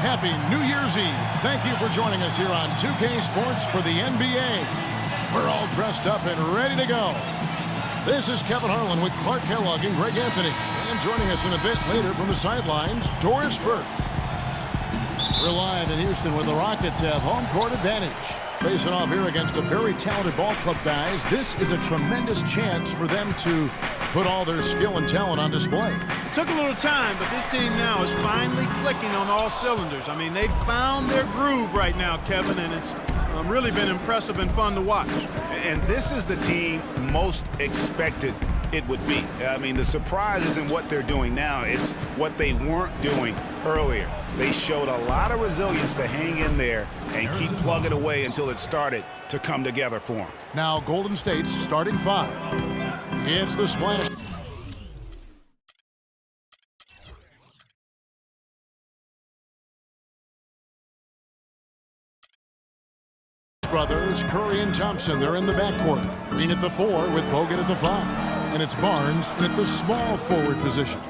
Happy New Year's Eve. Thank you for joining us here on 2K Sports for the NBA. We're all dressed up and ready to go. This is Kevin Harlan with Clark Kellogg and Greg Anthony. And joining us in a bit later from the sidelines, Doris Burke. We're live in Houston where the Rockets have home court advantage. Facing off here against a very talented ball club, guys. This is a tremendous chance for them to put all their skill and talent on display. It took a little time, but this team now is finally clicking on all cylinders. I mean, they've found their groove right now, Kevin, and it's really been impressive and fun to watch. And this is the team most expected it would be. I mean, the surprise isn't what they're doing now. It's what they weren't doing earlier. They showed a lot of resilience to hang in there and keep plugging away until it started to come together for them. Now Golden State's starting five. It's the splash. Brothers, Curry and Thompson, they're in the backcourt. Green at the 4 with Bogut at the 5. And it's Barnes in at the small forward position.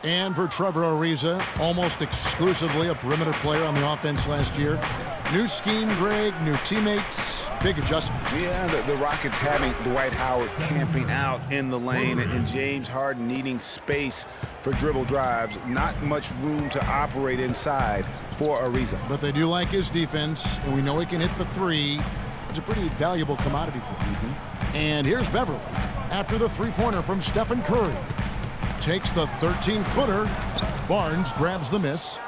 And for Trevor Ariza, almost exclusively a perimeter player on the offense last year. New scheme, Greg, new teammates, big adjustments. Yeah, the Rockets having Dwight Howard camping out in the lane and James Harden needing space for dribble drives. Not much room to operate inside for Ariza. But they do like his defense, and we know he can hit the 3. It's a pretty valuable commodity for him. And here's Beverly after the three-pointer from Stephen Curry. Takes the 13-footer. Barnes grabs the miss.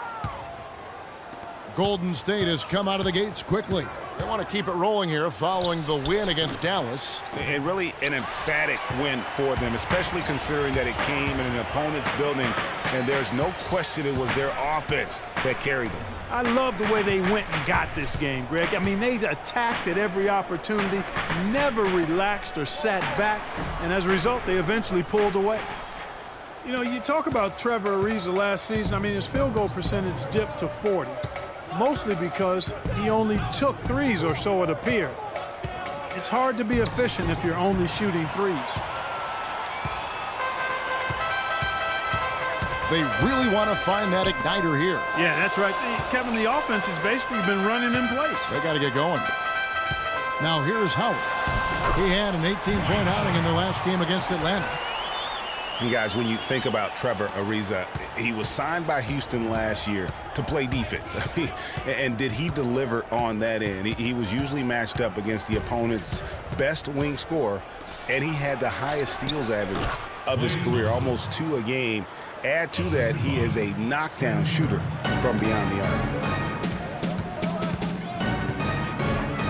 Golden State has come out of the gates quickly. They want to keep it rolling here following the win against Dallas. And really an emphatic win for them, especially considering that it came in an opponent's building, and there's no question it was their offense that carried them. I love the way they went and got this game, Greg. I mean, they attacked at every opportunity, never relaxed or sat back, and as a result, they eventually pulled away. You know, you talk about Trevor Ariza last season. I mean, his field goal percentage dipped to 40, mostly because he only took threes, or so it appeared. It's hard to be efficient if you're only shooting threes. They really want to find that igniter here. Yeah, that's right. Kevin, the offense has basically been running in place. They got to get going. Now here's Howard. He had an 18-point outing in their last game against Atlanta. You guys, when you think about Trevor Ariza, he was signed by Houston last year to play defense. And did he deliver on that end? He was usually matched up against the opponent's best wing scorer, and he had the highest steals average of his career, almost 2 a game. Add to that, he is a knockdown shooter from beyond the arc.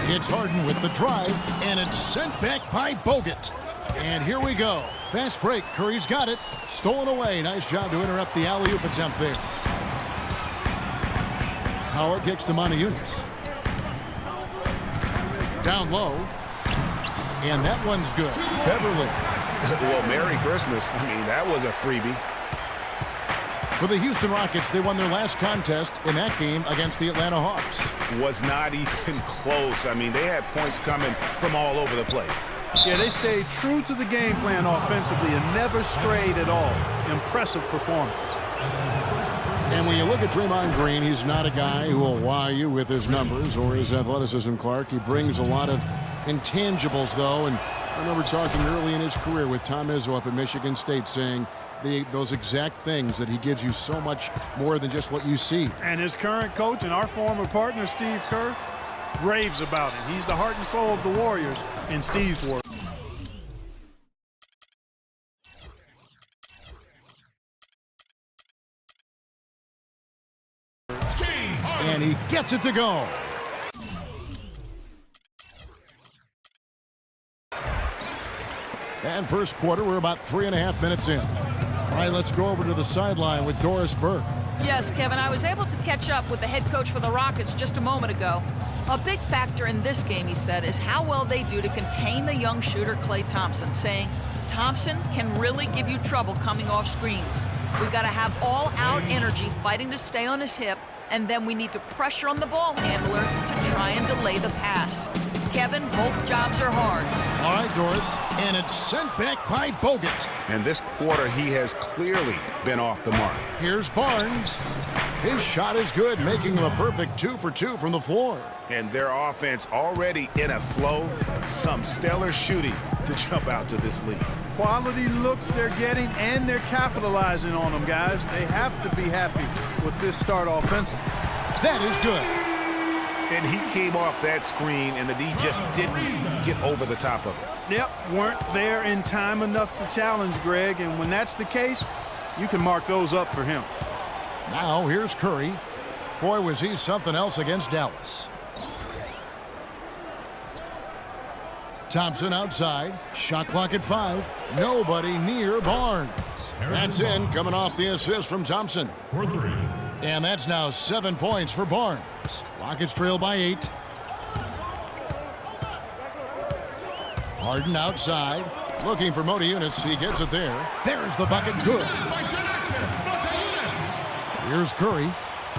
It's Harden with the drive, and it's sent back by Bogut. And here we go. Fast break. Curry's got it. Stolen away. Nice job to interrupt the alley-oop attempt there. Howard kicks to Moniunas. Down low. And that one's good. Beverly. Well, Merry Christmas. I mean, that was a freebie. For the Houston Rockets, they won their last contest in that game against the Atlanta Hawks. Was not even close. I mean, they had points coming from all over the place. Yeah, they stayed true to the game plan offensively and never strayed at all. Impressive performance. And when you look at Draymond Green, he's not a guy who will wow you with his numbers or his athleticism, Clark. He brings a lot of intangibles, though. And I remember talking early in his career with Tom Izzo up at Michigan State saying those exact things, that he gives you so much more than just what you see. And his current coach and our former partner, Steve Kerr, raves about him. He's the heart and soul of the Warriors in Steve's work. And he gets it to go. And first quarter, we're about 3.5 minutes in. All right, let's go over to the sideline with Doris Burke. Yes, Kevin, I was able to catch up with the head coach for the Rockets just a moment ago. A big factor in this game, he said, is how well they do to contain the young shooter Klay Thompson, saying Thompson can really give you trouble coming off screens. We've got to have all-out energy fighting to stay on his hip, and then we need to pressure on the ball handler to try and delay the pass. Kevin, both jobs are hard. All right, Doris, and it's sent back by Bogut. And this quarter, he has clearly been off the mark. Here's Barnes. His shot is good, making him a perfect 2 for 2 from the floor. And their offense already in a flow. Some stellar shooting to jump out to this lead. Quality looks they're getting, and they're capitalizing on them, guys. They have to be happy with this start offensively. That is good. And he came off that screen, and the D just didn't get over the top of it. Yep, weren't there in time enough to challenge Greg, and when that's the case, you can mark those up for him. Now here's Curry. Boy, was he something else against Dallas. Thompson outside. Shot clock at 5. Nobody near Barnes. That's in, coming off the assist from Thompson. And that's now 7 points for Barnes. Rockets trail by 8. Harden outside. Looking for Motiejunas. He gets it there. There's the bucket. Good. Here's Curry.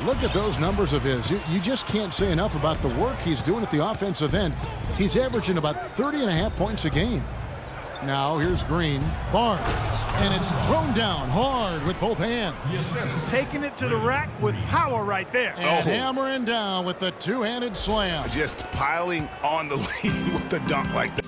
Look at those numbers of his. You just can't say enough about the work he's doing at the offensive end. He's averaging about 30.5 points a game. Now here's Green. Barnes. And it's thrown down hard with both hands. Taking it to the rack with power right there. And hammering down with the two-handed slam. Just piling on the lead with the dunk like that.